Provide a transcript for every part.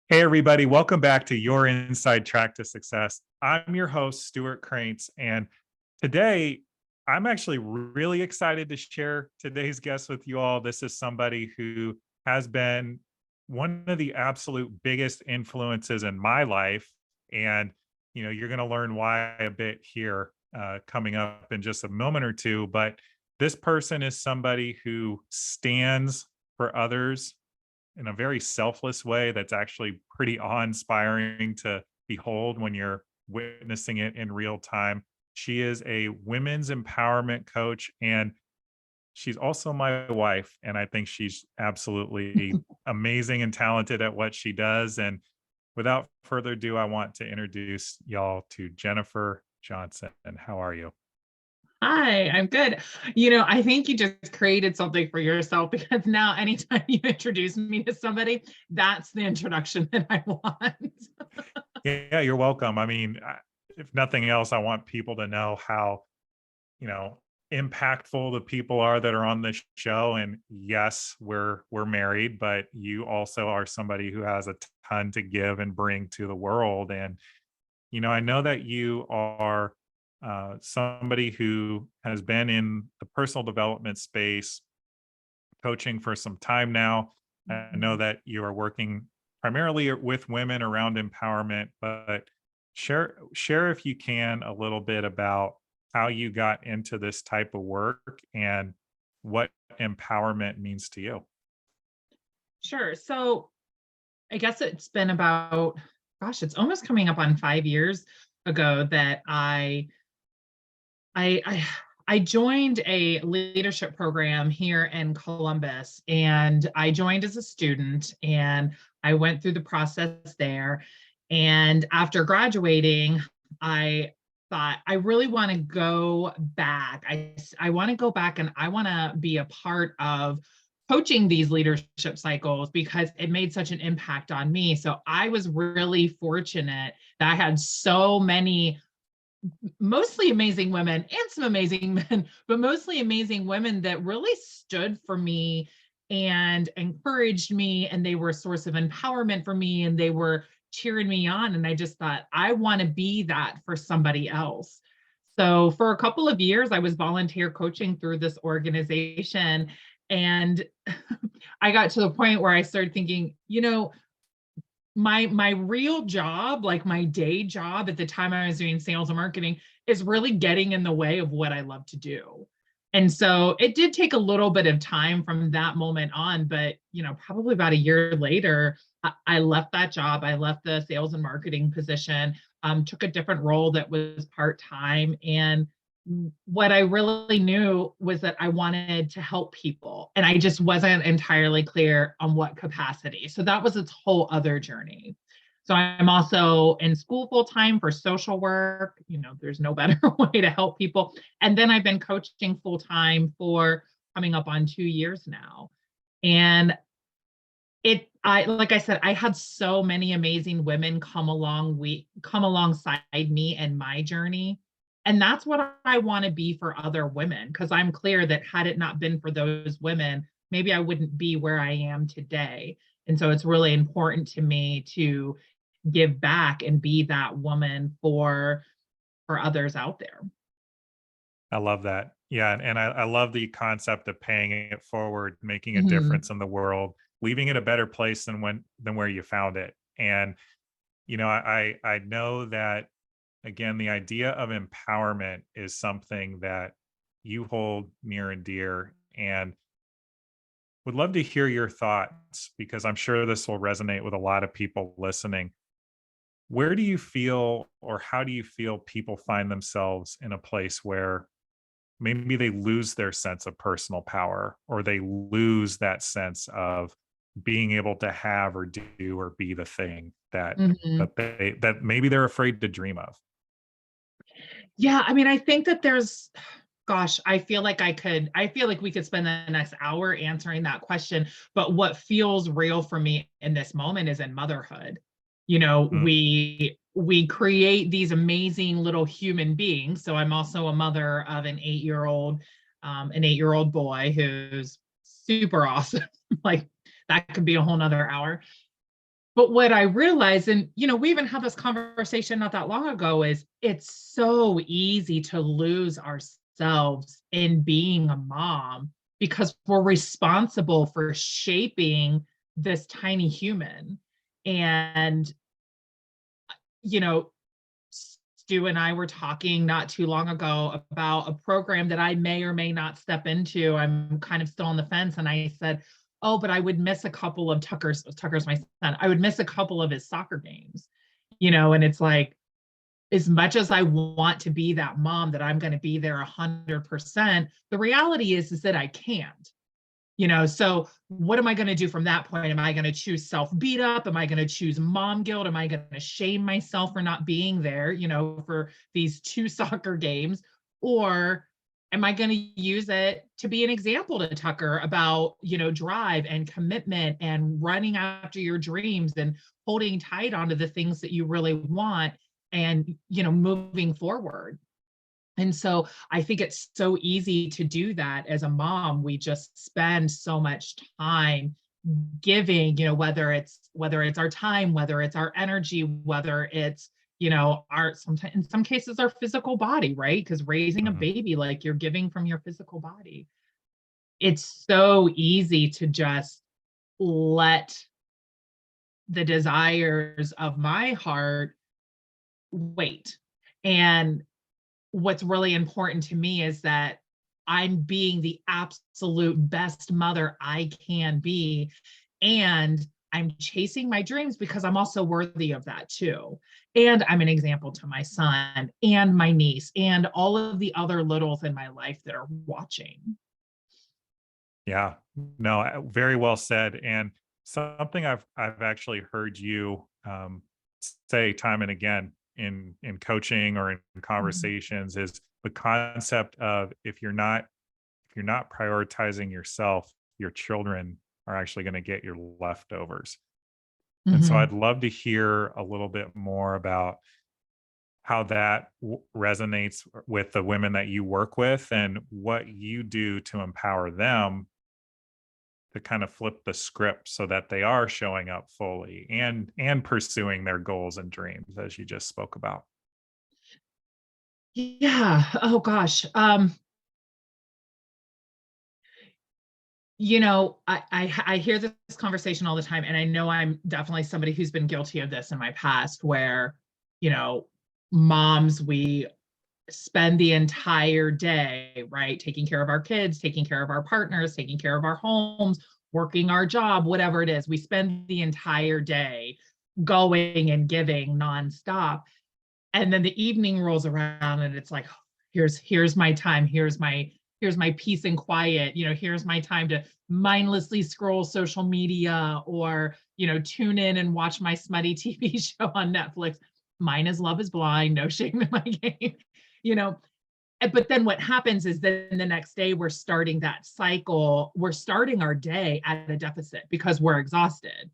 Hey, everybody, welcome back to Your Inside Track to Success. I'm your host, Stewart Kraintz, and today I'm actually really excited to share today's guest with you all. This is somebody who has been one of the absolute biggest influences in my life. And, you're going to learn why a bit here coming up in just a moment or two. But this person is somebody who stands for others in a very selfless way that's actually pretty awe-inspiring to behold when you're witnessing it in real time. She is a women's empowerment coach, and she's also my wife, and I think she's absolutely amazing and talented at what she does. And without further ado, I want to introduce y'all to Jennifer Johnson. How are you? Hi, I'm good. I think you just created something for yourself because now anytime you introduce me to somebody, that's the introduction that I want. Yeah, you're welcome. I mean, if nothing else, I want people to know how you know impactful the people are that are on this show. And yes, we're married, but you also are somebody who has a ton to give and bring to the world. And I know that you are somebody who has been in the personal development space coaching for some time now. I know Mhm. that you are working primarily with women around empowerment, but share if you can a little bit about how you got into this type of work and what empowerment means to you. Sure. So I guess it's been about, gosh, it's almost coming up on 5 years ago that I I joined a leadership program here in Columbus, and I joined as a student, and I went through the process there. And after graduating, I thought I really want to go back. I want to go back and I want to be a part of coaching these leadership cycles because it made such an impact on me. So I was really fortunate that I had so many mostly amazing women and some amazing men, but mostly amazing women that really stood for me and encouraged me. And they were a source of empowerment for me and they were cheering me on. And I just thought, I want to be that for somebody else. So for a couple of years, I was volunteer coaching through this organization. And I got to the point where I started thinking, my real job, like my day job at the time I was doing sales and marketing, is really getting in the way of what I love to do. And so it did take a little bit of time from that moment on, but probably about a year later, I left that job. I left the sales and marketing position, took a different role that was part-time, and what I really knew was that I wanted to help people. And I just wasn't entirely clear on what capacity. So that was its whole other journey. So I'm also in school full time for social work. There's no better way to help people. And then I've been coaching full time for coming up on 2 years now. And like I said, I had so many amazing women come alongside me in my journey. And that's what I want to be for other women, because I'm clear that had it not been for those women, maybe I wouldn't be where I am today. And so it's really important to me to give back and be that woman for others out there. I love that. Yeah, and I love the concept of paying it forward, making a Mhm. difference in the world, leaving it a better place than where you found it. And I know that again, the idea of empowerment is something that you hold near and dear, and would love to hear your thoughts because I'm sure this will resonate with a lot of people listening. Where do you feel, or how do you feel people find themselves in a place where maybe they lose their sense of personal power, or they lose that sense of being able to have or do or be the thing that Mhm. that maybe they're afraid to dream of? Yeah, I mean, I think that there's, gosh, I feel like we could spend the next hour answering that question. But what feels real for me in this moment is in motherhood. Mm, We create these amazing little human beings. So I'm also a mother of an 8-year-old boy who's super awesome. Like that could be a whole nother hour. But what I realized, and we even had this conversation not that long ago, is it's so easy to lose ourselves in being a mom because we're responsible for shaping this tiny human. And, you know, Stu and I were talking not too long ago about a program that I may or may not step into. I'm kind of still on the fence. And I said, oh, but I would miss a couple of Tucker's my son. I would miss a couple of his soccer games, and it's like, as much as I want to be that mom that I'm going to be there 100%, the reality is that I can't. So what am I going to do from that point? Am I going to choose self beat up? Am I going to choose mom guilt? Am I going to shame myself for not being there, for these 2 soccer games? Or am I going to use it to be an example to Tucker about, drive and commitment and running after your dreams and holding tight onto the things that you really want and, moving forward? And so I think it's so easy to do that as a mom. We just spend so much time giving, whether it's our time, whether it's our energy, whether it's, our sometimes in some cases our physical body, right? Because raising a Mhm. baby, like, you're giving from your physical body. It's so easy to just let the desires of my heart wait. And what's really important to me is that I'm being the absolute best mother I can be. And I'm chasing my dreams because I'm also worthy of that too. And I'm an example to my son and my niece and all of the other littles in my life that are watching. Yeah, no, very well said. And something I've actually heard you say time and again in coaching or in Mhm. conversations is the concept of if you're not prioritizing yourself, your children are actually going to get your leftovers. And so Mhm. I'd love to hear a little bit more about how that resonates with the women that you work with and what you do to empower them to kind of flip the script so that they are showing up fully and pursuing their goals and dreams as you just spoke about. Yeah. Oh gosh. I hear this conversation all the time, and I know I'm definitely somebody who's been guilty of this in my past, where, you know, moms, we spend the entire day, right, taking care of our kids, taking care of our partners, taking care of our homes, working our job, whatever it is. We spend the entire day going and giving nonstop. And then the evening rolls around and it's like, here's my time, here's my peace and quiet, here's my time to mindlessly scroll social media or, tune in and watch my smutty TV show on Netflix. Mine is Love is Blind, no shame in my game. you know but then what happens is then the next day we're starting that cycle, we're starting our day at a deficit because we're exhausted,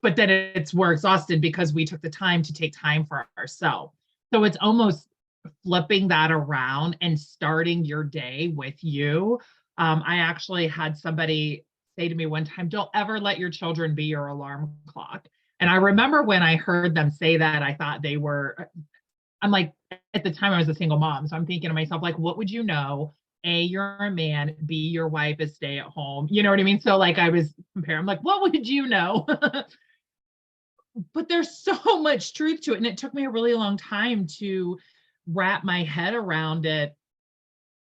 but then we're exhausted because we took the time to take time for ourselves. So it's almost flipping that around and starting your day with you. I actually had somebody say to me one time, don't ever let your children be your alarm clock. And I remember when I heard them say that, I thought I'm like, at the time I was a single mom. So I'm thinking to myself, like, what would you know? A, you're a man. B, your wife is stay at home. You know what I mean? So like I was comparing, I'm like, what would you know? But there's so much truth to it. And it took me a really long time to wrap my head around it.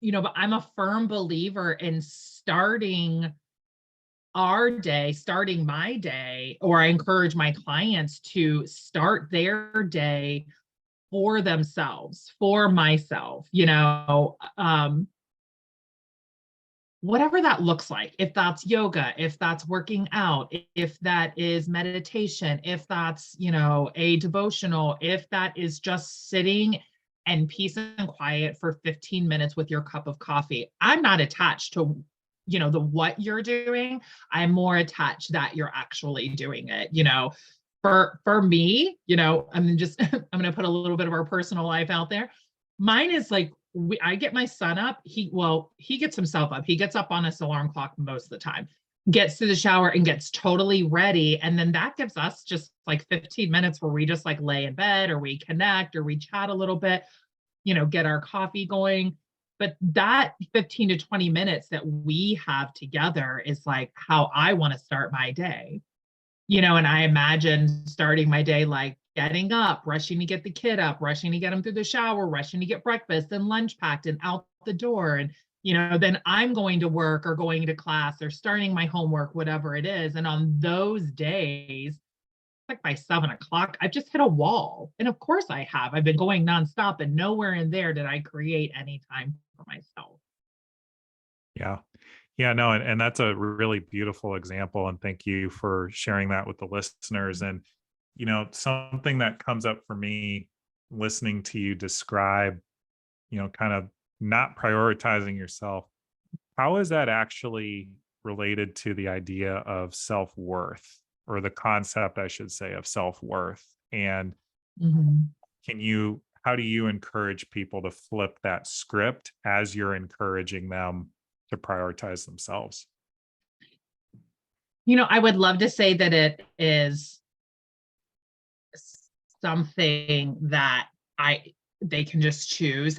But I'm a firm believer in starting my day, or I encourage my clients to start their day for themselves, for myself, whatever that looks like. If that's yoga, if that's working out, if that is meditation, if that's, a devotional, if that is just sitting and peace and quiet for 15 minutes with your cup of coffee. I'm not attached to, the what you're doing. I'm more attached that you're actually doing it, for me, I'm going to put a little bit of our personal life out there. Mine is like, I get my son up. He gets himself up. He gets up on his alarm clock most of the time. gets to the shower and gets totally ready. And then that gives us just like 15 minutes where we just like lay in bed or we connect or we chat a little bit, get our coffee going. But that 15 to 20 minutes that we have together is like how I want to start my day. And I imagine starting my day like getting up, rushing to get the kid up, rushing to get him through the shower, rushing to get breakfast and lunch packed and out the door. And, then I'm going to work or going to class or starting my homework, whatever it is. And on those days, like by 7 o'clock, I've just hit a wall. And of course I have. I've been going nonstop and nowhere in there did I create any time for myself. Yeah. Yeah, no, and that's a really beautiful example. And thank you for sharing that with the listeners. And, something that comes up for me listening to you describe, kind of not prioritizing yourself. How is that actually related to the idea of self-worth, or the concept, I should say, of self-worth? And Mhm. how do you encourage people to flip that script as you're encouraging them to prioritize themselves? I would love to say that it is something that I they can just choose.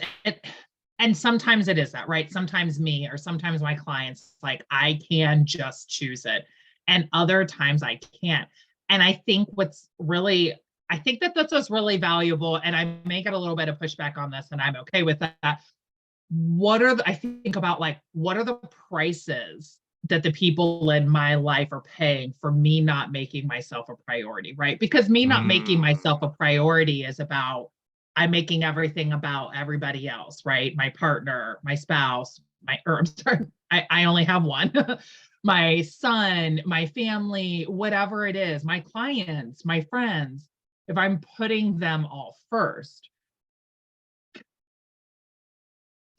And sometimes it is that, right? Sometimes me or sometimes my clients, like I can just choose it. And other times I can't. And I think that that's what's really valuable. And I may get a little bit of pushback on this, and I'm okay with that. I think about like, what are the prices that the people in my life are paying for me not making myself a priority, right? Because me not making myself a Mm, priority is about, I'm making everything about everybody else, right? My partner, my spouse, I'm sorry, I only have one. My son, my family, whatever it is, my clients, my friends, if I'm putting them all first.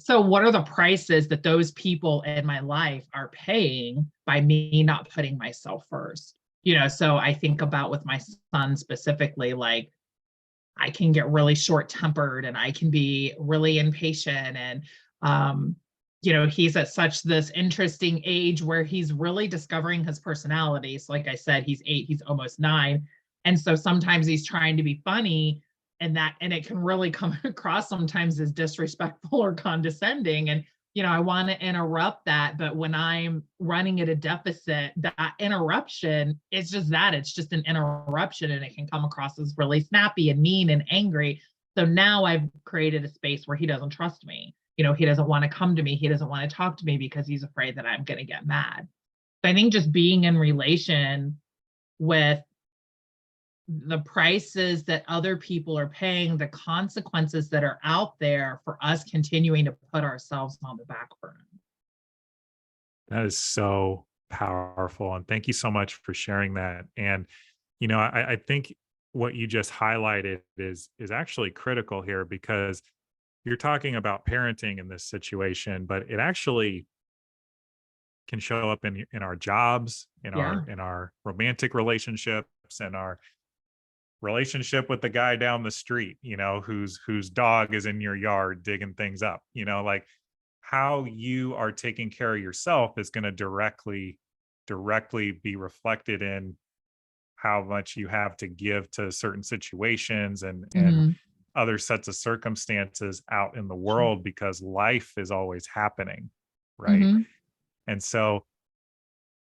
So what are the prices that those people in my life are paying by me not putting myself first? So I think about with my son specifically, like I can get really short tempered and I can be really impatient. And, he's at such this interesting age where he's really discovering his personality. So, like I said, he's 8, he's almost 9. And so sometimes he's trying to be funny and it can really come across sometimes as disrespectful or condescending. And, I want to interrupt that. But when I'm running at a deficit, that interruption is just that it's just an interruption and it can come across as really snappy and mean and angry. So now I've created a space where he doesn't trust me. He doesn't want to come to me. He doesn't want to talk to me because he's afraid that I'm going to get mad. So I think just being in relation with the prices that other people are paying, the consequences that are out there for us continuing to put ourselves on the back burner. that is so powerful. And thank you so much for sharing that. And, I think what you just highlighted is actually critical here, because you're talking about parenting in this situation, but it actually can show up in our jobs, in Yeah. our romantic relationships, and our relationship with the guy down the street, whose dog is in your yard digging things up. Like, how you are taking care of yourself is going to directly be reflected in how much you have to give to certain situations and Mhm. other sets of circumstances out in the Sure. world, because life is always happening, right? Mhm. And so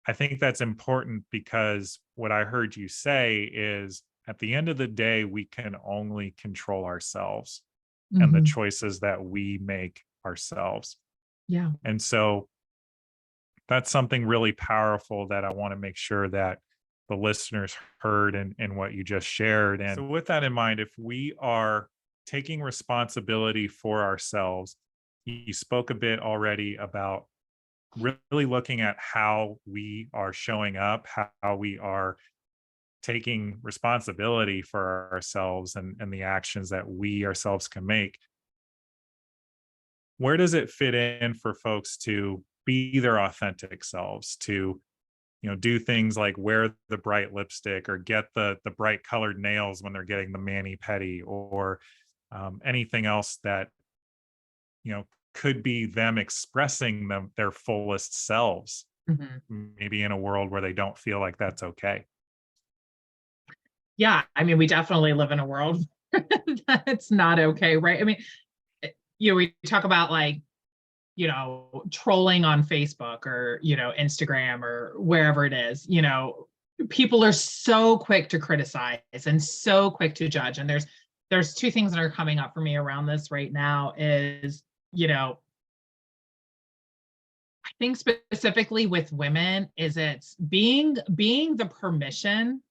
I think that's important, because what I heard you say is, at the end of the day, we can only control ourselves and the Mhm. choices that we make ourselves. Yeah. And so that's something really powerful that I want to make sure that the listeners heard in what you just shared. And so, with that in mind, if we are taking responsibility for ourselves, you spoke a bit already about really looking at how we are showing up, how we are taking responsibility for ourselves, and the actions that we ourselves can make. Where does it fit in for folks to be their authentic selves, to do things like wear the bright lipstick, or get the bright colored nails when they're getting the mani pedi, or anything else that you know could be them expressing their fullest selves? Mhm. maybe in a world where they don't feel like that's okay. Yeah, I mean, we definitely live in a world that's not okay, right? I mean, we talk about like, trolling on Facebook or, Instagram or wherever it is, people are so quick to criticize and so quick to judge. And there's two things that are coming up for me around this right now is, I think specifically with women is it's being the permission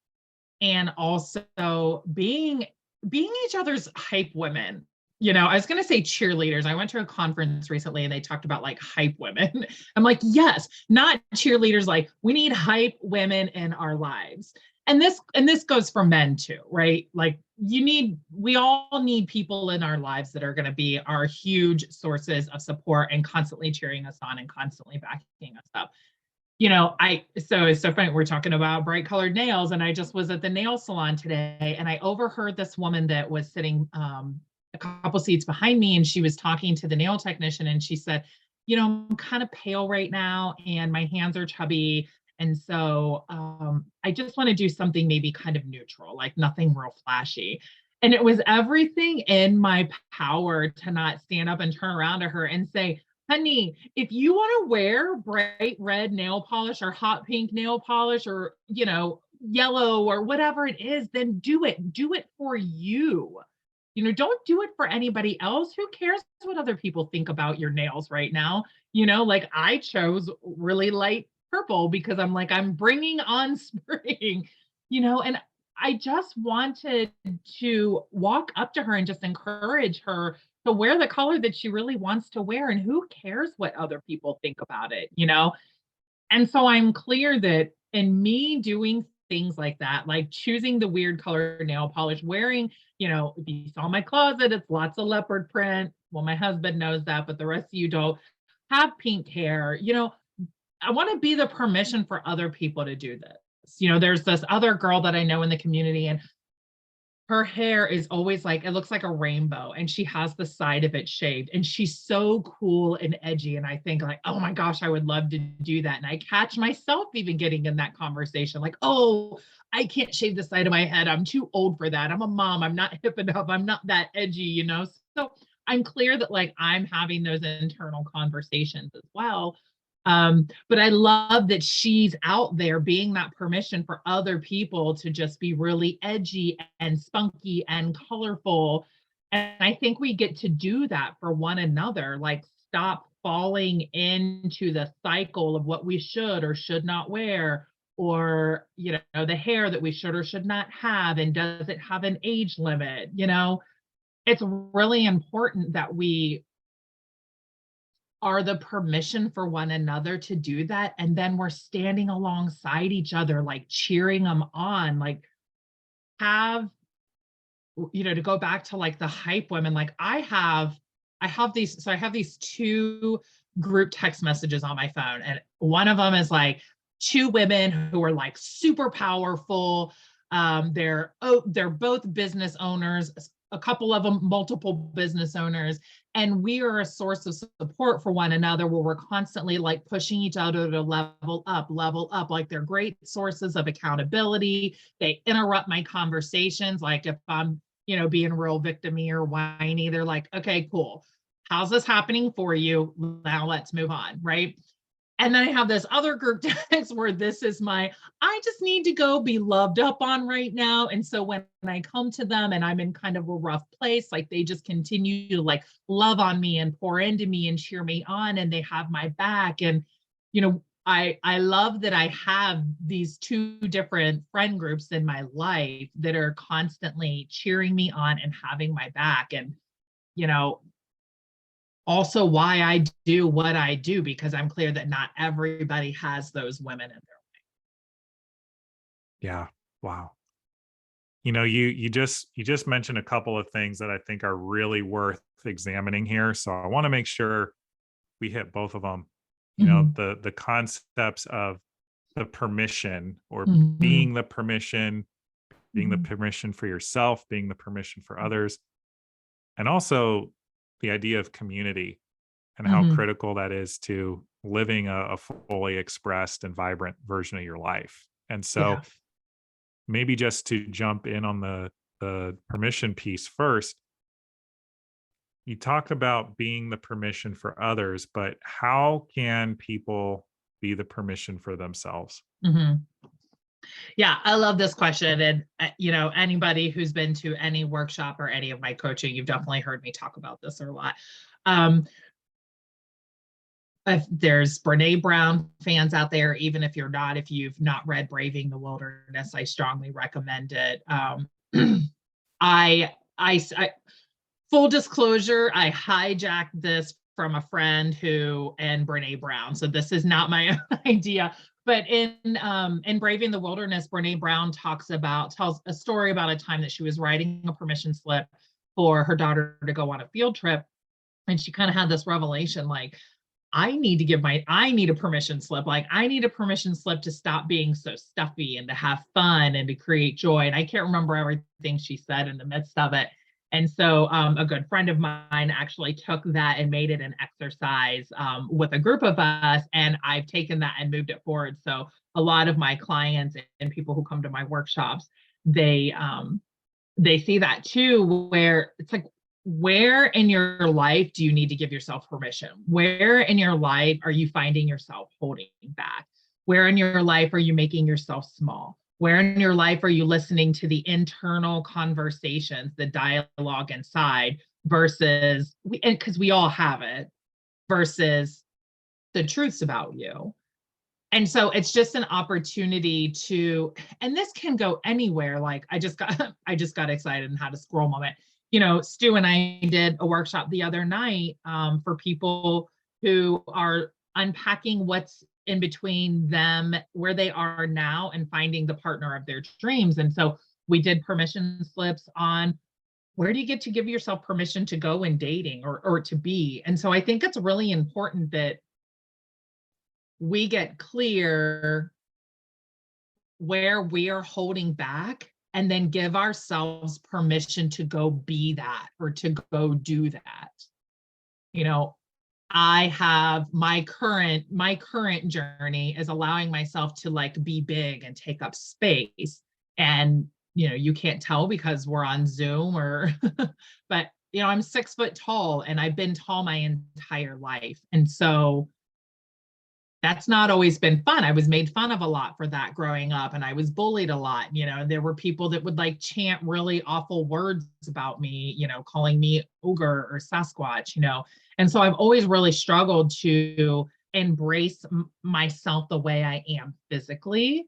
and also being each other's hype women. I was going to say cheerleaders. I went to a conference recently and they talked about like hype women. I'm like, yes, not cheerleaders. Like we need hype women in our lives. And this goes for men too, right? Like we all need people in our lives that are going to be our huge sources of support and constantly cheering us on and constantly backing us up. So it's so funny. We're talking about bright colored nails, and I just was at the nail salon today, and I overheard this woman that was sitting a couple seats behind me, and she was talking to the nail technician, and she said, I'm kind of pale right now, and my hands are chubby, and so I just want to do something maybe kind of neutral, like nothing real flashy. And it was everything in my power to not stand up and turn around to her and say, honey, if you want to wear bright red nail polish or hot pink nail polish or, yellow or whatever it is, then do it. Do it for you. Don't do it for anybody else. Who cares what other people think about your nails right now? Like I chose really light purple because I'm like, I'm bringing on spring, and I just wanted to walk up to her and just encourage her to wear the color that she really wants to wear. And who cares what other people think about it? And so I'm clear that in me doing things like that, like choosing the weird color nail polish, wearing, if you saw my closet, it's lots of leopard print. Well, my husband knows that, but the rest of you don't have pink hair. I want to be the permission for other people to do this. There's this other girl that I know in the community, and her hair is always like it looks like a rainbow and she has the side of it shaved and she's so cool and edgy, and I think like, oh my gosh, I would love to do that. And I catch myself even getting in that conversation like, oh, I can't shave the side of my head, I'm too old for that, I'm a mom, I'm not hip enough, I'm not that edgy. So I'm clear that like I'm having those internal conversations as well. But I love that she's out there being that permission for other people to just be really edgy and spunky and colorful. And I think we get to do that for one another, like stop falling into the cycle of what we should or should not wear, or, the hair that we should or should not have. And does it have an age limit? It's really important that we are the permission for one another to do that. And then we're standing alongside each other, like cheering them on, like have, to go back to like the hype women, like I have these two group text messages on my phone. And one of them is like two women who are like super powerful. They're both business owners, a couple of them multiple business owners, and we are a source of support for one another where we're constantly like pushing each other to level up. Like they're great sources of accountability. They interrupt my conversations, like if I'm being real victimy or whiny, they're like, okay, cool, how's this happening for you, now let's move on, right? And then I have this other group text where this is I just need to go be loved up on right now. And so when I come to them and I'm in kind of a rough place, like they just continue to like love on me and pour into me and cheer me on, and they have my back. And, I love that I have these two different friend groups in my life that are constantly cheering me on and having my back. And, you know, also why I do what I do, because I'm clear that not everybody has those women in their. Yeah. Wow. You just mentioned a couple of things that I think are really worth examining here. So I want to make sure we hit both of them. Mhm, The concepts of the permission, or mhm, being the mhm, permission for yourself, being the permission for others, and also the idea of community. and how Mhm. critical that is to living a fully expressed and vibrant version of your life. And so Yeah. maybe just to jump in on the permission piece first, you talked about being the permission for others, but how can people be the permission for themselves? Mhm. Yeah, I love this question. And, anybody who's been to any workshop or any of my coaching, you've definitely heard me talk about this a lot. Um, if there's Brene Brown fans out there, even if you've not read Braving the Wilderness, I strongly recommend it. I full disclosure, I hijacked this from a friend and Brene Brown. So this is not my own idea. But in Braving the Wilderness, Brene Brown tells a story about a time that she was writing a permission slip for her daughter to go on a field trip. And she kind of had this revelation like, I need a permission slip. Like I need a permission slip to stop being so stuffy and to have fun and to create joy. And I can't remember everything she said in the midst of it. And so a good friend of mine actually took that and made it an exercise with a group of us. And I've taken that and moved it forward. So a lot of my clients and people who come to my workshops, they see that too, where it's like, where in your life do you need to give yourself permission? Where in your life are you finding yourself holding back? Where in your life are you making yourself small? Where in your life are you listening to the internal conversations, the dialogue inside versus, because we all have it, versus the truths about you? And so it's just an opportunity and this can go anywhere. Like I just got excited and had a scroll moment. Stu and I did a workshop the other night for people who are unpacking what's in between them, where they are now, and finding the partner of their dreams. And so we did permission slips on where do you get to give yourself permission to go in dating or to be. And so I think it's really important that we get clear where we are holding back and then give ourselves permission to go be that or to go do that. I have my current journey is allowing myself to like be big and take up space. And you can't tell because we're on Zoom but I'm 6 foot tall and I've been tall my entire life. And so that's not always been fun. I was made fun of a lot for that growing up, and I was bullied a lot. There were people that would like chant really awful words about me, calling me ogre or Sasquatch, And so I've always really struggled to embrace myself the way I am physically.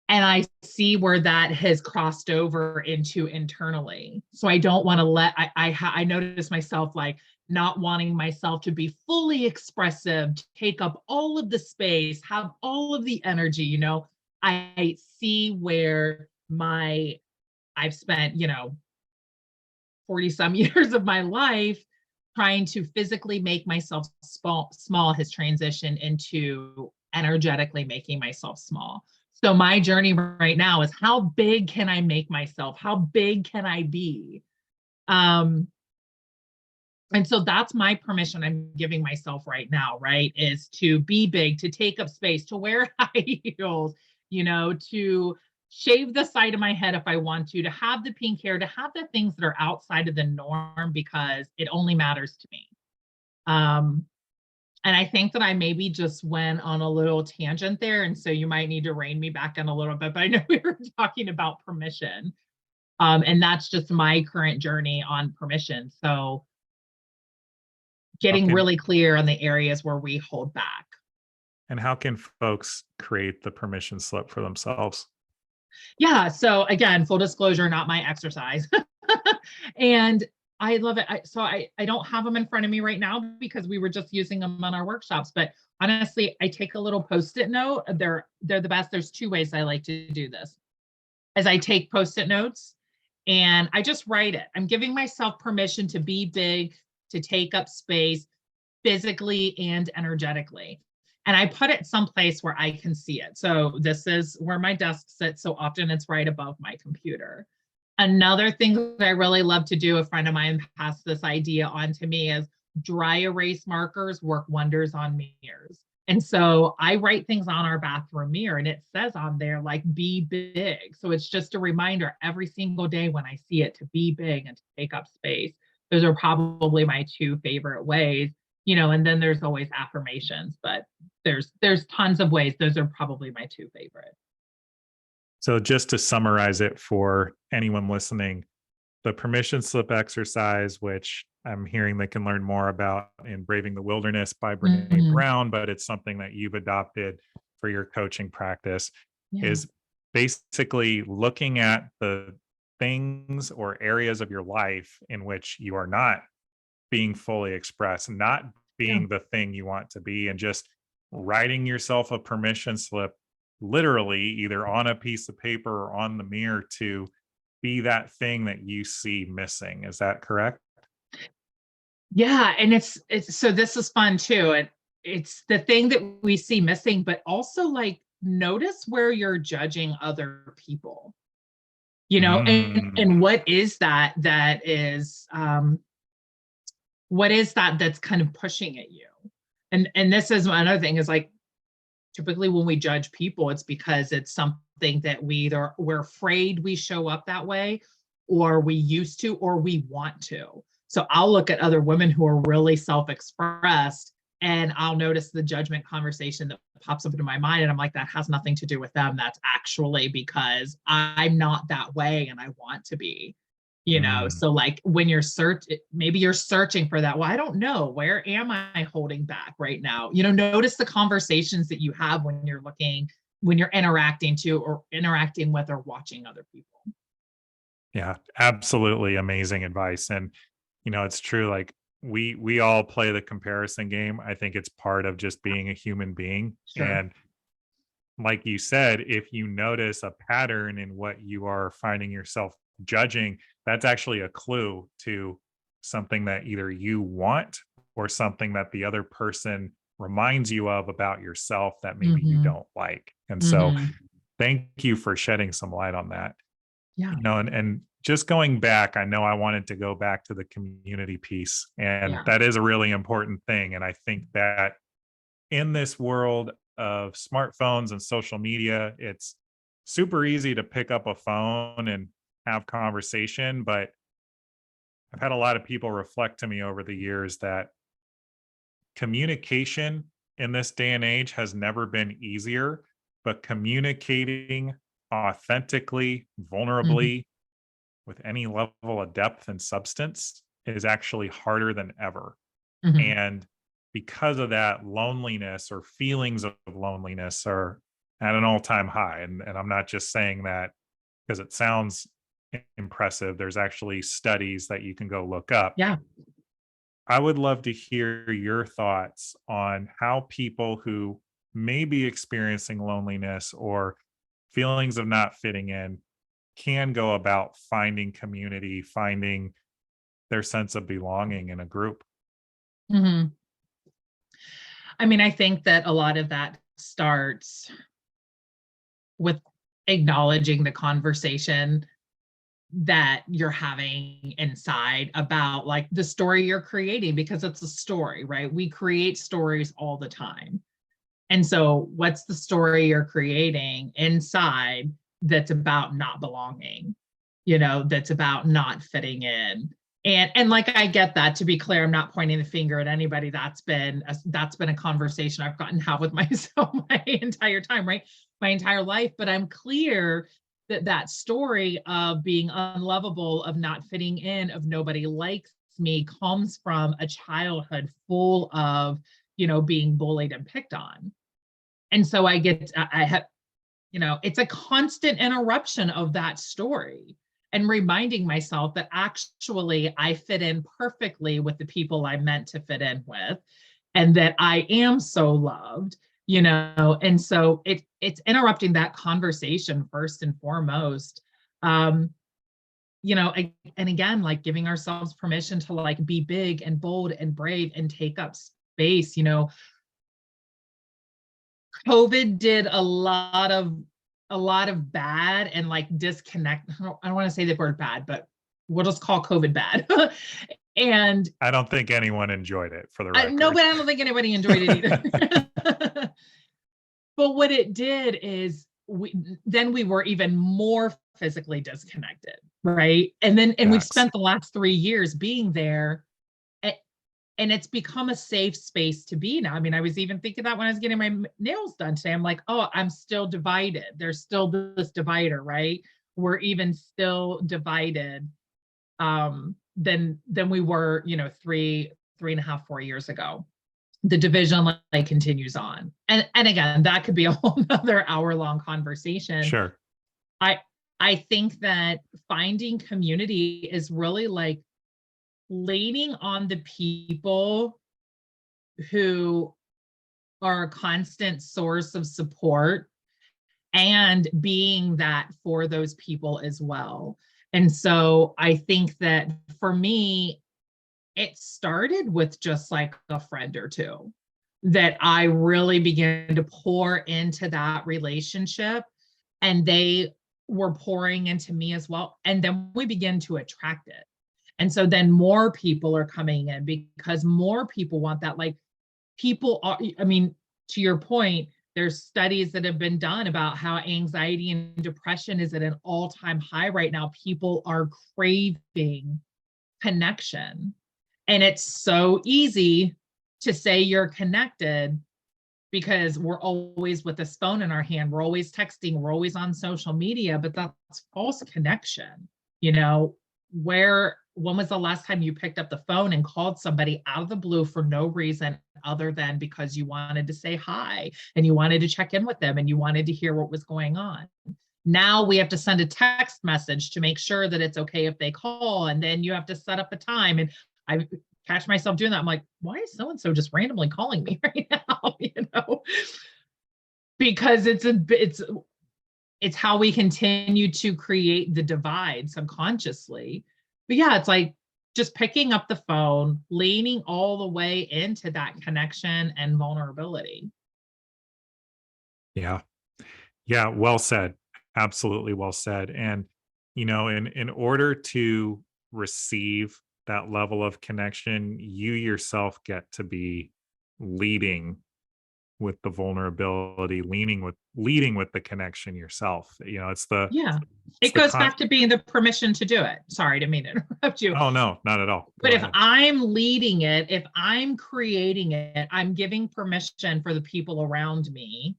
And I see where that has crossed over into internally. So I don't want to I notice myself like not wanting myself to be fully expressive, take up all of the space, have all of the energy. I see where I've spent, 40 some years of my life trying to physically make myself small has transitioned into energetically making myself small. So my journey right now is how big can I make myself? How big can I be? And so that's my permission I'm giving myself right now, right? Is to be big, to take up space, to wear high heels, to shave the side of my head if I want to have the pink hair, to have the things that are outside of the norm because it only matters to me. And I think that I maybe just went on a little tangent there. And so you might need to rein me back in a little bit, but I know we were talking about permission. And that's just my current journey on permission. So getting Okay. really clear on the areas where we hold back. And how can folks create the permission slip for themselves? Yeah. So again, full disclosure, not my exercise. And I love it. I don't have them in front of me right now because we were just using them on our workshops. But honestly, I take a little Post-it note. They're the best. There's two ways I like to do this. As I take Post-it notes and I just write it. I'm giving myself permission to be big, to take up space physically and energetically. And I put it someplace where I can see it. So this is where my desk sits. So often it's right above my computer. Another thing that I really love to do, a friend of mine passed this idea on to me, is dry erase markers work wonders on mirrors. And so I write things on our bathroom mirror and it says on there, like, be big. So it's just a reminder every single day when I see it to be big and to take up space. Those are probably my two favorite ways, and then there's always affirmations, but there's tons of ways. Those are probably my two favorite. So just to summarize it for anyone listening, the permission slip exercise, which I'm hearing they can learn more about in Braving the Wilderness by Brene Mhm. Brown, but it's something that you've adopted for your coaching practice, Yeah. is basically looking at the things or areas of your life in which you are not being fully expressed, not Yeah. being the thing you want to be, and just writing yourself a permission slip, literally either on a piece of paper or on the mirror, to be that thing that you see missing. Is that correct? Yeah, and it's so this is fun too. And it's the thing that we see missing, but also like notice where you're judging other people, Mm, and what is that that's kind of pushing at you? And this is another thing is like typically when we judge people, it's because it's something that we're afraid we show up that way, or we used to, or we want to. So I'll look at other women who are really self-expressed and I'll notice the judgment conversation that pops up into my mind. And I'm like, that has nothing to do with them. That's actually because I'm not that way and I want to be. mm. So like when maybe you're searching for that. Well, I don't know, where am I holding back right now? Notice the conversations that you have when you're interacting with or watching other people. Yeah, absolutely amazing advice. And it's true. Like we all play the comparison game. I think it's part of just being a human being. Sure. And like you said, if you notice a pattern in what you are finding yourself judging, that's actually a clue to something that either you want or something that the other person reminds you of about yourself that maybe you Mm-hmm. don't like. And so Mm-hmm. thank you for shedding some light on that. Yeah. And just going back, I know I wanted to go back to the community piece, and Yeah. that is a really important thing. And I think that in this world of smartphones and social media, it's super easy to pick up a phone and have conversation. But I've had a lot of people reflect to me over the years that communication in this day and age has never been easier, but communicating authentically, Mm-hmm. vulnerably, with any level of depth and substance is actually harder than ever. Mm-hmm. And because of that, loneliness or feelings of loneliness are at an all-time high. And I'm not just saying that because it sounds impressive. There's actually studies that you can go look up. Yeah. I would love to hear your thoughts on how people who may be experiencing loneliness or feelings of not fitting in can go about finding community, finding their sense of belonging in a group. Mm-hmm. I mean, I think that a lot of that starts with acknowledging the conversation that you're having inside about like the story you're creating, because it's a story, right? We create stories all the time. And so what's the story you're creating inside that's about not belonging, that's about not fitting in? And like I get that. To be clear, I'm not pointing the finger at anybody. That's been a conversation I've gotten to have with myself my entire time, right? My entire life. But I'm clear that story of being unlovable, of not fitting in, of nobody likes me comes from a childhood full of, being bullied and picked on. And so I have, it's a constant interruption of that story and reminding myself that actually I fit in perfectly with the people I'm meant to fit in with, and that I am so loved, and so it's interrupting that conversation first and foremost. Um, and again, like giving ourselves permission to like be big and bold and brave and take up space. COVID did a lot of bad and like disconnect. I don't want to say the word bad, but we'll just call COVID bad. And I don't think anyone enjoyed it, for the no, record. but I don't think anybody enjoyed it either. But what it did is we were even more physically disconnected, right? And we've Facts. spent the last 3 years being there, and it's become a safe space to be now. I mean, I was even thinking that when I was getting my nails done today, I'm like, oh, I'm still divided. There's still this divider, right? We're even still divided than we were, 3.5, 4 years ago. The division like continues on. And again, that could be a whole nother hour-long conversation. Sure. I think that finding community is really like leaning on the people who are a constant source of support and being that for those people as well. And so I think that for me, it started with just like a friend or two that I really began to pour into that relationship, and they were pouring into me as well. And then we began to attract it. And so then more people are coming in because more people want that. Like people are, I mean, to your point, there's studies that have been done about how anxiety and depression is at an all-time high right now. People are craving connection. And it's so easy to say you're connected because we're always with this phone in our hand. We're always texting. We're always on social media, but that's false connection. When was the last time you picked up the phone and called somebody out of the blue for no reason other than because you wanted to say hi and you wanted to check in with them and you wanted to hear what was going on? Now we have to send a text message to make sure that it's okay if they call, and then you have to set up a time. And I catch myself doing that. I'm like, why is so-and-so just randomly calling me right now? Because it's how we continue to create the divide subconsciously. But yeah, it's like just picking up the phone, leaning all the way into that connection and vulnerability. Yeah. Yeah. Well said. Absolutely well said. And, in order to receive that level of connection, you yourself get to be leading with the vulnerability, leading with the connection yourself. Yeah. It's It the goes back to being the permission to do it. Sorry, didn't mean to interrupt you. Oh no, not at all. Go But if ahead. I'm leading it, if I'm creating it, I'm giving permission for the people around me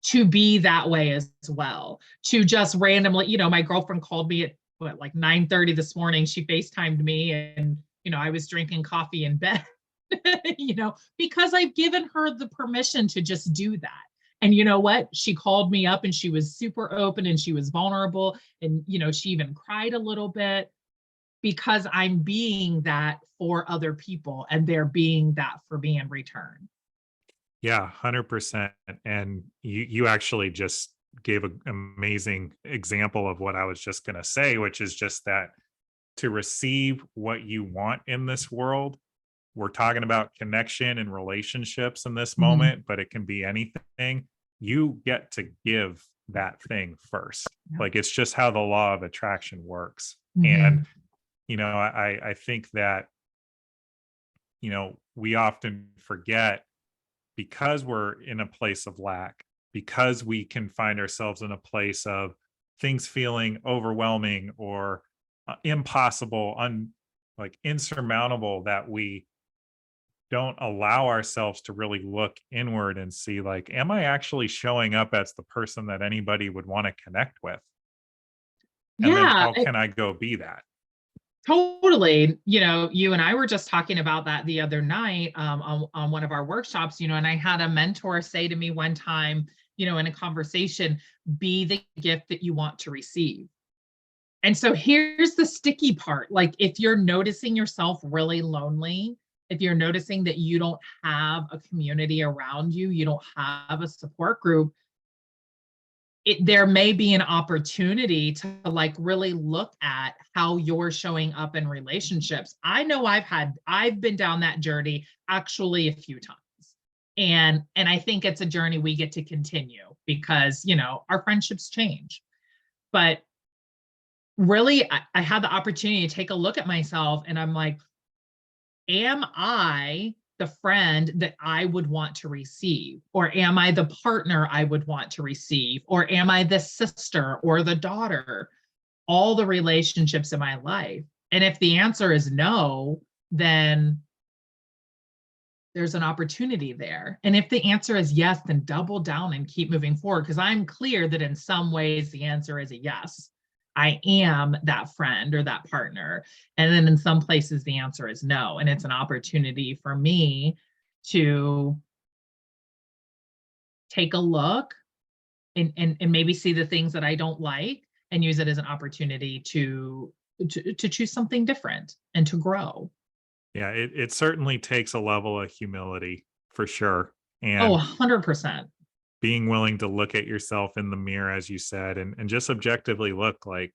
to be that way as well. To just randomly, my girlfriend called me at like 9:30 this morning. She FaceTimed me, and I was drinking coffee in bed, because I've given her the permission to just do that. And you know what? She called me up and she was super open and she was vulnerable. And, she even cried a little bit because I'm being that for other people and they're being that for me in return. Yeah, 100%. And you actually just gave an amazing example of what I was just going to say, which is just that to receive what you want in this world, we're talking about connection and relationships in this Mhm. moment, but it can be anything. You get to give that thing first. Yeah. Like it's just how the law of attraction works. And, Mhm. I think that, we often forget because we're in a place of lack, because we can find ourselves in a place of things feeling overwhelming or impossible, like insurmountable, that we don't allow ourselves to really look inward and see, like, am I actually showing up as the person that anybody would want to connect with? And then Yeah, how can I go be that? totally. You and I were just talking about that the other night on one of our workshops, and I had a mentor say to me one time, in a conversation, be the gift that you want to receive. And so here's the sticky part. Like if you're noticing yourself really lonely, if you're noticing that you don't have a community around you, you don't have a support group, there may be an opportunity to like really look at how you're showing up in relationships. I know I've been down that journey actually a few times. And I think it's a journey we get to continue because, our friendships change. But really, I had the opportunity to take a look at myself, and I'm like, am I the friend that I would want to receive? Or am I the partner I would want to receive? Or am I the sister or the daughter? All the relationships in my life. And if the answer is no, then there's an opportunity there. And if the answer is yes, then double down and keep moving forward. Because I'm clear that in some ways the answer is a yes. I am that friend or that partner. And then in some places the answer is no. And it's an opportunity for me to take a look and maybe see the things that I don't like and use it as an opportunity to choose something different and to grow. Yeah, it certainly takes a level of humility for sure. Oh, And 100%. being willing to look at yourself in the mirror, as you said, and just objectively look like,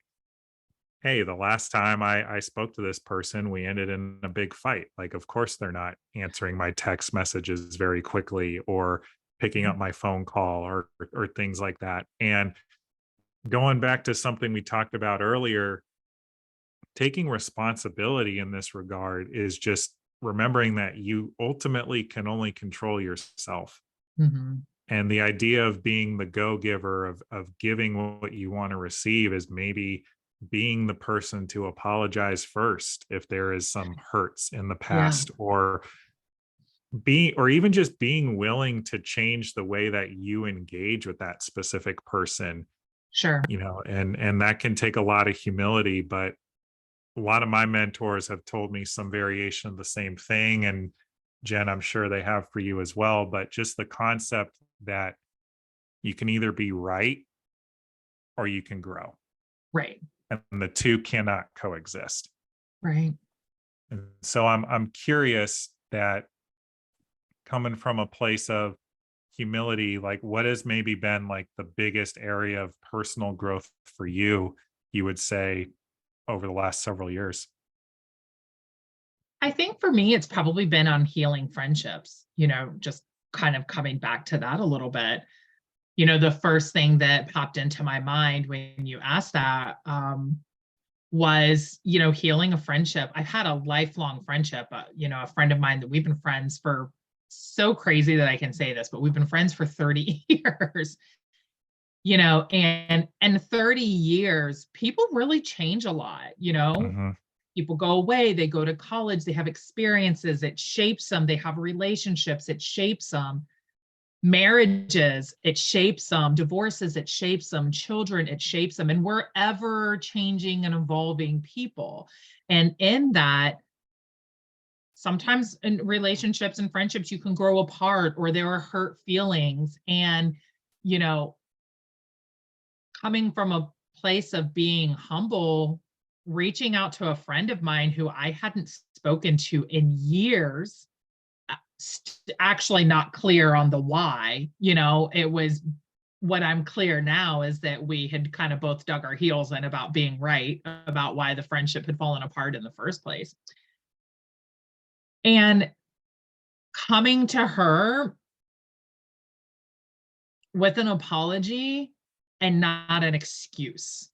hey, the last time I spoke to this person, we ended in a big fight. Like, of course, they're not answering my text messages very quickly or picking up my phone call or things like that. And going back to something we talked about earlier, taking responsibility in this regard is just remembering that you ultimately can only control yourself. Mm-hmm. And the idea of being the go-giver of giving what you want to receive is maybe being the person to apologize first if there is some hurts in the Yeah, past, or being, or even just being willing to change the way that you engage with that specific person, sure. and that can take a lot of humility. But a lot of my mentors have told me some variation of the same thing, and Jen, I'm sure they have for you as well, but just the concept that you can either be right or you can grow, Right. and the two cannot coexist. Right. And so I'm curious that, coming from a place of humility, like what has maybe been like the biggest area of personal growth for you would say, over the last several years? I think for me, it's probably been on healing friendships, just kind of coming back to that a little bit. The first thing that popped into my mind when you asked that was, healing a friendship. I've had a lifelong friendship, a friend of mine that we've been friends for, so crazy that I can say this, but we've been friends for 30 years, and 30 years, people really change a lot, Hmm. people go away, they go to college, they have experiences, it shapes them, they have relationships, it shapes them, marriages, it shapes them, divorces, it shapes them, children, it shapes them, and we're ever changing and evolving people. And in that, sometimes in relationships and friendships, you can grow apart or there are hurt feelings. And, you know, coming from a place of being humble, reaching out to a friend of mine who I hadn't spoken to in years, actually not clear on the why, it was, what I'm clear now is that we had kind of both dug our heels in about being right about why the friendship had fallen apart in the first place. And coming to her with an apology and not an excuse.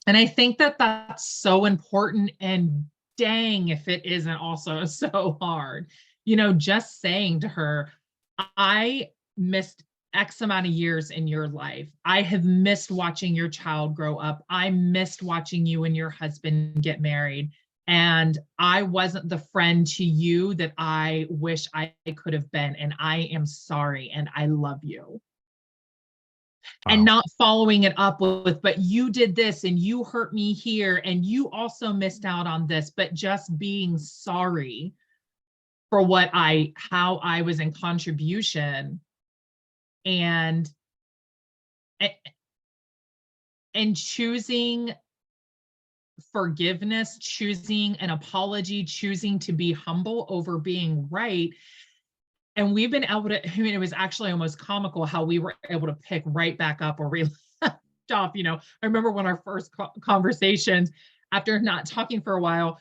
And I think that that's so important. And dang, if it isn't also so hard, just saying to her, I missed X amount of years in your life. I have missed watching your child grow up. I missed watching you and your husband get married. And I wasn't the friend to you that I wish I could have been. And I am sorry. And I love you. And Wow. not following it up with, but you did this and you hurt me here and you also missed out on this, but just being sorry for how I was in contribution, and and choosing forgiveness, choosing an apology, choosing to be humble over being right. And we've been able to, it was actually almost comical how we were able to pick right back up where we left off. I remember when our first conversations, after not talking for a while,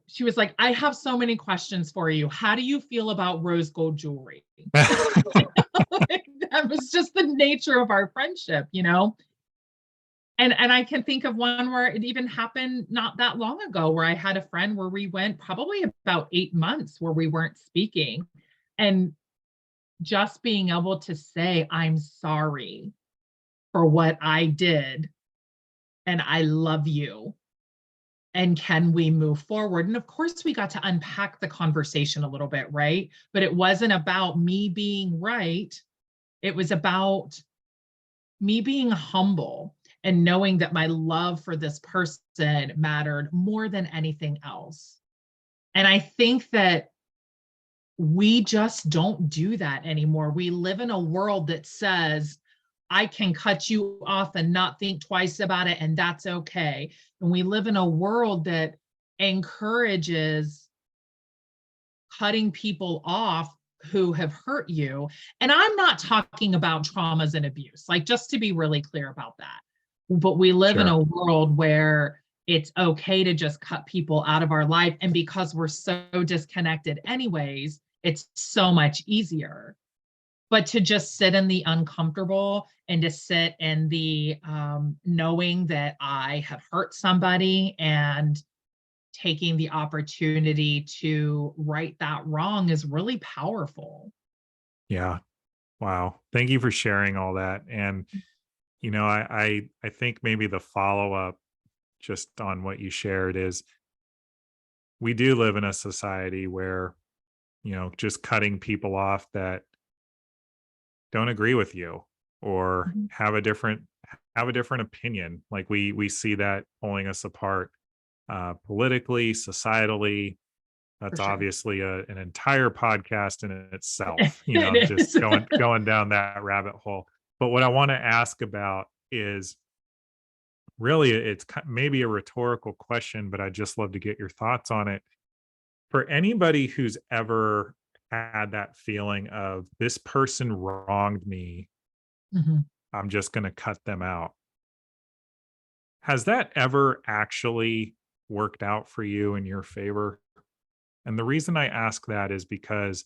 she was like, I have so many questions for you. How do you feel about rose gold jewelry? That was just the nature of our friendship, And I can think of one where it even happened not that long ago, where I had a friend where we went probably about 8 months where we weren't speaking. And just being able to say, I'm sorry for what I did, and I love you. And can we move forward? And of course, we got to unpack the conversation a little bit, right? But it wasn't about me being right. It was about me being humble and knowing that my love for this person mattered more than anything else. And I think that we just don't do that anymore. We live in a world that says, I can cut you off and not think twice about it, and that's okay. And we live in a world that encourages cutting people off who have hurt you. And I'm not talking about traumas and abuse, like, just to be really clear about that. But we live in Sure. a world where it's okay to just cut people out of our life. And because we're so disconnected, anyways, it's so much easier. But to just sit in the uncomfortable and to sit in the knowing that I have hurt somebody and taking the opportunity to right that wrong is really powerful. Yeah. Wow. Thank you for sharing all that. And I think maybe the follow up just on what you shared is we do live in a society where, just cutting people off that don't agree with you or Mhm. have a different opinion. Like we see that pulling us apart politically, societally. For That's sure. obviously an entire podcast in itself, It just is. going down that rabbit hole. But what I want to ask about is really it's maybe a rhetorical question, but I'd just love to get your thoughts on it. For anybody who's ever had that feeling of this person wronged me, Mhm. I'm just going to cut them out. Has that ever actually worked out for you in your favor? And the reason I ask that is because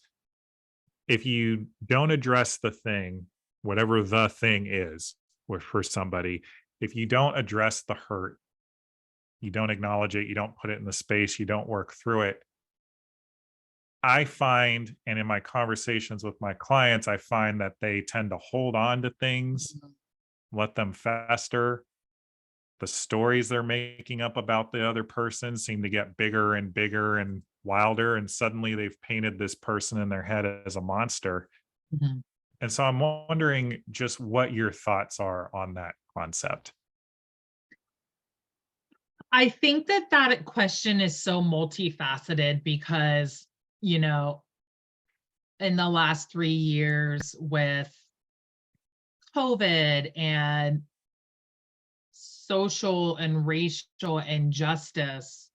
if you don't address the thing, whatever the thing is for somebody, if you don't address the hurt, you don't acknowledge it, you don't put it in the space, you don't work through it. I find, and in my conversations with my clients, I find that they tend to hold on to things, Mhm. let them fester. The stories they're making up about the other person seem to get bigger and bigger and wilder. And suddenly they've painted this person in their head as a monster. Mhm. And so I'm wondering just what your thoughts are on that concept. I think that that question is so multifaceted because, you know, in the last 3 years with COVID and social and racial injustice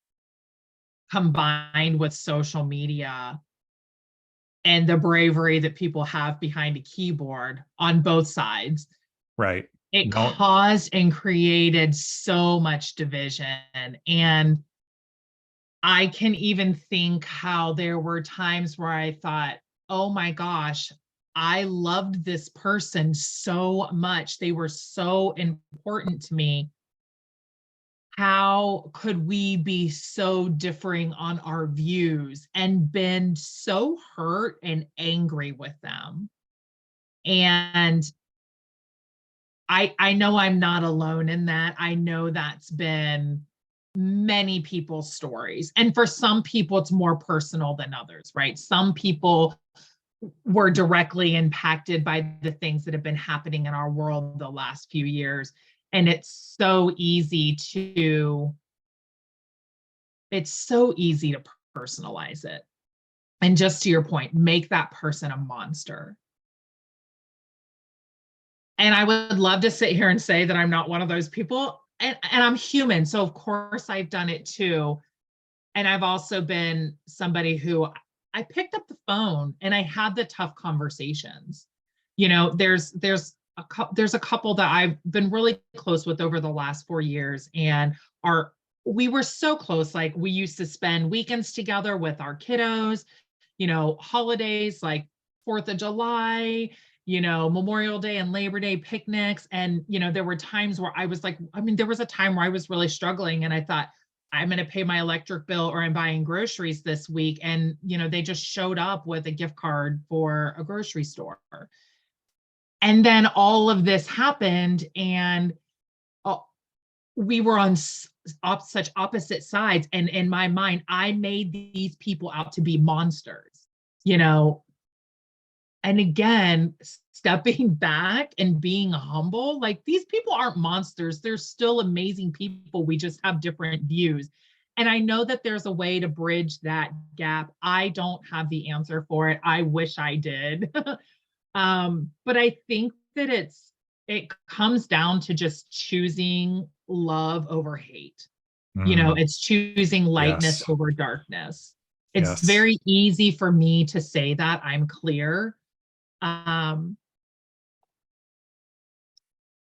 combined with social media and the bravery that people have behind a keyboard on both sides, Right. it No, caused and created so much division. And I can even think how there were times where I thought, oh my gosh, I loved this person so much. They were so important to me. How could we be so differing on our views and been so hurt and angry with them? And I know I'm not alone in that. I know that's been many people's stories. And for some people, it's more personal than others, right? Some people were directly impacted by the things that have been happening in our world the last few years. And it's so easy to personalize it. And just to your point, make that person a monster. And I would love to sit here and say that I'm not one of those people. And I'm human. So, of course, I've done it too. And I've also been somebody who I picked up the phone and I had the tough conversations. There's a couple that I've been really close with over the last 4 years, and our we were so close. Like, we used to spend weekends together with our kiddos, holidays like 4th of July. Memorial Day and Labor Day picnics. And, there were times where I was like, there was a time where I was really struggling and I thought, I'm going to pay my electric bill or I'm buying groceries this week. And, they just showed up with a gift card for a grocery store. And then all of this happened and we were on such opposite sides. And in my mind, I made these people out to be monsters, and again, stepping back and being humble, like these people aren't monsters. They're still amazing people. We just have different views. And I know that there's a way to bridge that gap. I don't have the answer for it. I wish I did. But I think that it comes down to just choosing love over hate. It's choosing lightness Yes. over darkness. It's Yes. very easy for me to say that I'm clear.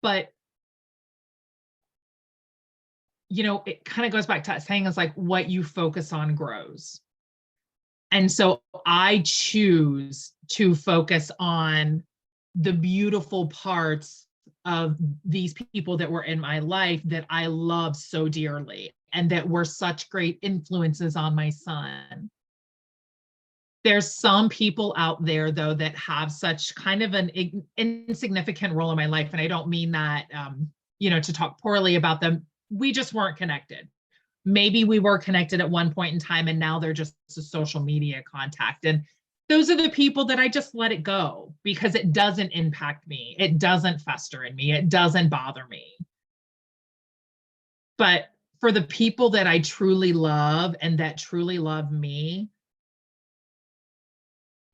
But it kind of goes back to that saying is like what you focus on grows. And so I choose to focus on the beautiful parts of these people that were in my life that I love so dearly and that were such great influences on my son. There's some people out there, though, that have such kind of an insignificant role in my life. And I don't mean that, to talk poorly about them. We just weren't connected. Maybe we were connected at one point in time and now they're just a social media contact. And those are the people that I just let it go because it doesn't impact me. It doesn't fester in me. It doesn't bother me. But for the people that I truly love and that truly love me,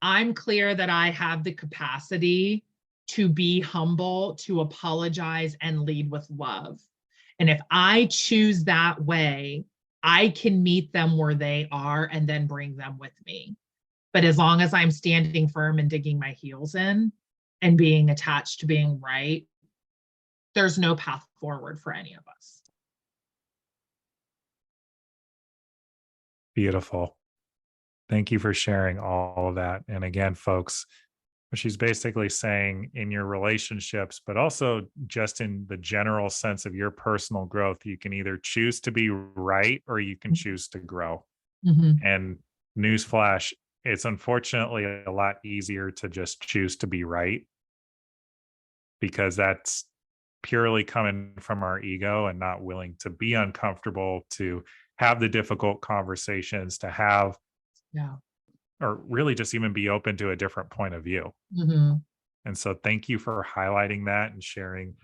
I'm clear that I have the capacity to be humble, to apologize, and lead with love. And if I choose that way, I can meet them where they are and then bring them with me. But as long as I'm standing firm and digging my heels in and being attached to being right, there's no path forward for any of us. Beautiful. Thank you for sharing all of that. And again, folks, she's basically saying in your relationships, but also just in the general sense of your personal growth, you can either choose to be right or you can choose to grow. Mm-hmm. And newsflash, it's unfortunately a lot easier to just choose to be right because that's purely coming from our ego and not willing to be uncomfortable, to have the difficult conversations, to have, Yeah. or really just even be open to a different point of view. Mm-hmm. And so thank you for highlighting that and sharing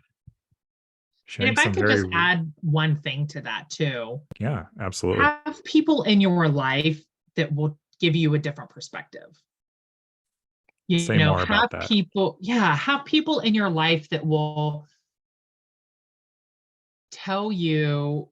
And if I some could very just add one thing to that too, yeah, absolutely. have people in your life that will give you a different perspective. Say more about that. Have people in your life that will tell you,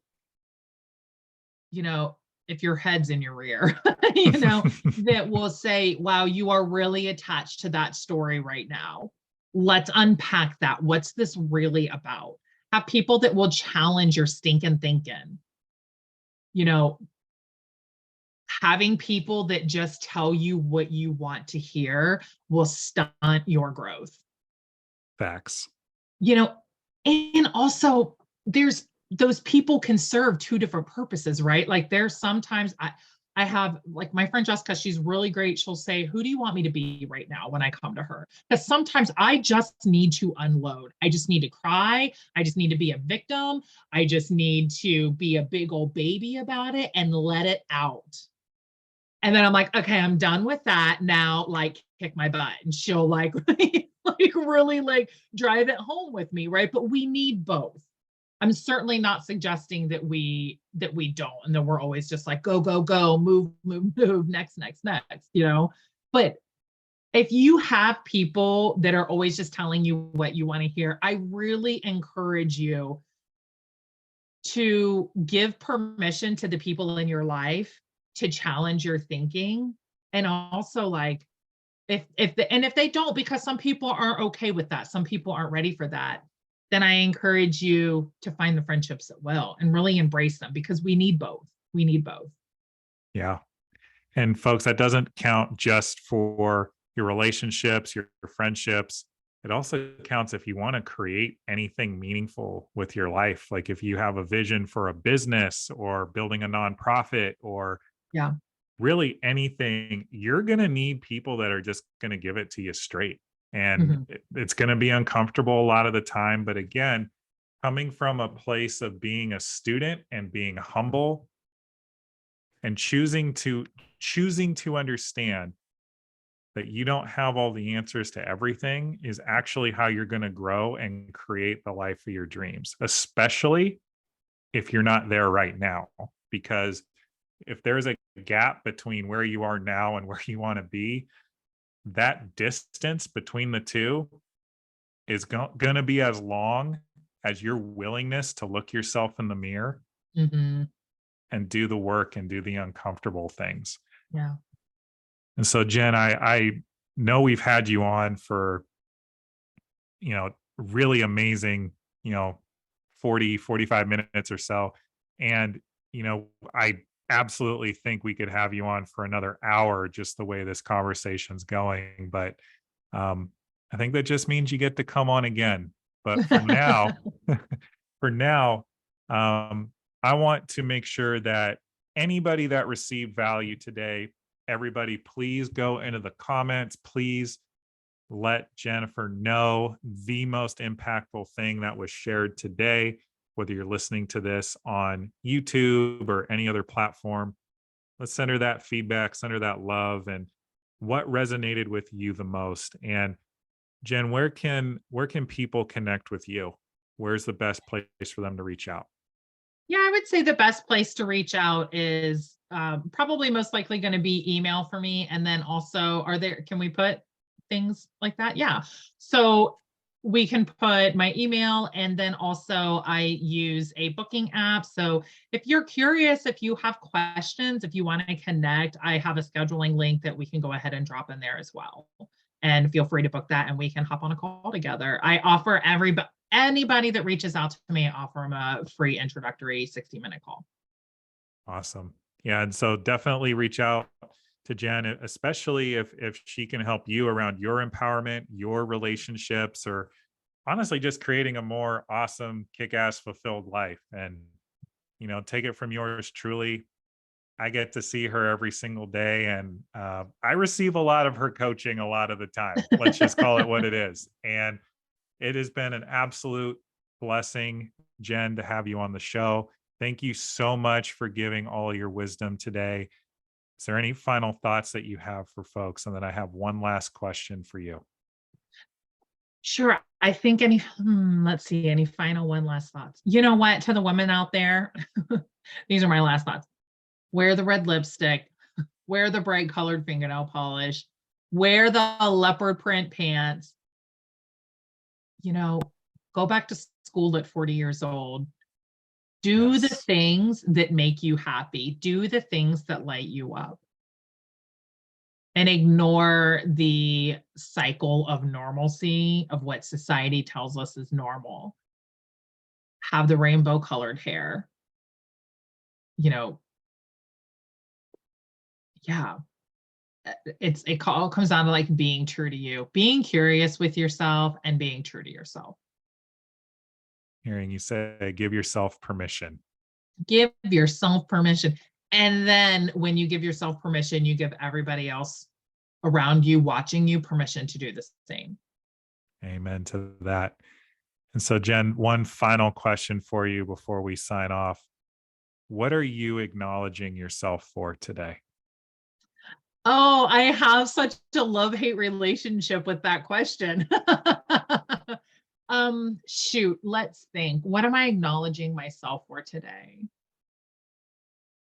if your head's in your rear, that will say, wow, you are really attached to that story right now. Let's unpack that. What's this really about? Have people that will challenge your stinking thinking. Having people that just tell you what you want to hear will stunt your growth. Facts. And also there's those people can serve two different purposes, right? Like there's sometimes I have like my friend Jessica, she's really great. She'll say, who do you want me to be right now when I come to her? Because sometimes I just need to unload. I just need to cry. I just need to be a victim. I just need to be a big old baby about it and let it out. And then I'm like, okay, I'm done with that. Now, like, kick my butt. And she'll like really like drive it home with me, right? But we need both. I'm certainly not suggesting that we don't, and that we're always just like go, go, go, move, move, move, next, next, next, But if you have people that are always just telling you what you want to hear, I really encourage you to give permission to the people in your life to challenge your thinking. And also like if they don't, because some people aren't okay with that, some people aren't ready for that, then I encourage you to find the friendships that will and really embrace them, because we need both. We need both. Yeah. And folks, that doesn't count just for your relationships, your friendships. it also counts if you want to create anything meaningful with your life. Like if you have a vision for a business or building a nonprofit or Yeah. really anything, you're going to need people that are just going to give it to you straight. And Mhm. it's going to be uncomfortable a lot of the time. But again, coming from a place of being a student and being humble and choosing to understand that you don't have all the answers to everything is actually how you're going to grow and create the life of your dreams, especially if you're not there right now. Because if there's a gap between where you are now and where you want to be, that distance between the two is going to be as long as your willingness to look yourself in the mirror Mhm. and do the work and do the uncomfortable things. Yeah. And so, Jen, I know we've had you on for, really amazing, you know, 40, 45 minutes or so. And, I absolutely think we could have you on for another hour, just the way this conversation's going. But um, I think that just means you get to come on again. But for now, for now, I want to make sure that anybody that received value today, everybody, please go into the comments. Please let Jennifer know the most impactful thing that was shared today, whether you're listening to this on YouTube or any other platform. Let's send her that feedback, send her that love, and what resonated with you the most. And Jen, where can people connect with you? Where's the best place for them to reach out? Yeah, I would say the best place to reach out is probably most likely going to be email for me. And then also, can we put things like that? Yeah. So we can put my email, and then also I use a booking app. So if you're curious, if you have questions, if you want to connect, I have a scheduling link that we can go ahead and drop in there as well. And feel free to book that and we can hop on a call together. I offer anybody that reaches out to me, I offer them a free introductory 60-minute call. Awesome. Yeah, and so definitely reach out to Jen, especially if she can help you around your empowerment, your relationships, or honestly just creating a more awesome, kick-ass, fulfilled life. And take it from yours truly. I get to see her every single day, and I receive a lot of her coaching a lot of the time. Let's just call it what it is. And it has been an absolute blessing, Jen, to have you on the show. Thank you so much for giving all your wisdom today. Is there any final thoughts that you have for folks? And then I have one last question for you. Sure. I think let's see, any final one last thoughts. You know what? To the women out there, these are my last thoughts. Wear the red lipstick, wear the bright colored fingernail polish, wear the leopard print pants, you know, go back to school at 40 years old. Do the Yes. things that make you happy. Do the things that light you up. And ignore the cycle of normalcy of what society tells us is normal. Have the rainbow colored hair. You know, yeah. It all comes down to like being true to you, being curious with yourself and being true to yourself. Hearing you say, give yourself permission. Give yourself permission. And then when you give yourself permission, you give everybody else around you watching you permission to do the same. Amen to that. And so, Jen, one final question for you before we sign off. What are you acknowledging yourself for today? Oh, I have such a love-hate relationship with that question. Shoot, let's think. What am I acknowledging myself for today?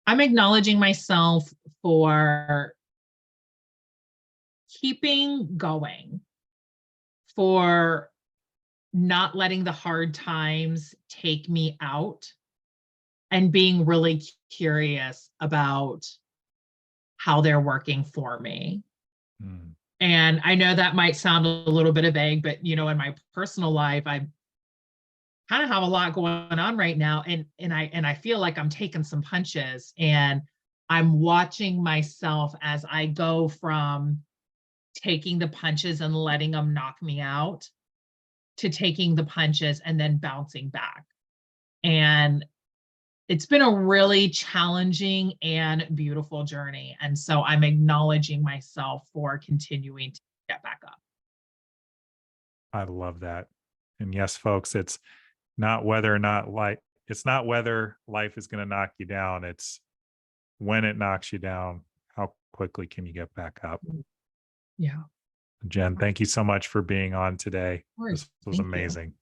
I'm acknowledging myself for keeping going, for not letting the hard times take me out, and being really curious about how they're working for me. Hmm. And I know that might sound a little bit vague, but in my personal life, I kind of have a lot going on right now, and I feel like I'm taking some punches, and I'm watching myself as I go from taking the punches and letting them knock me out to taking the punches and then bouncing back. And it's been a really challenging and beautiful journey. And so I'm acknowledging myself for continuing to get back up. I love that. And yes, folks, it's not whether or not life, it's not whether life is going to knock you down. It's when it knocks you down, how quickly can you get back up? Yeah, Jen, thank you so much for being on today. of course. This was Thank you. amazing.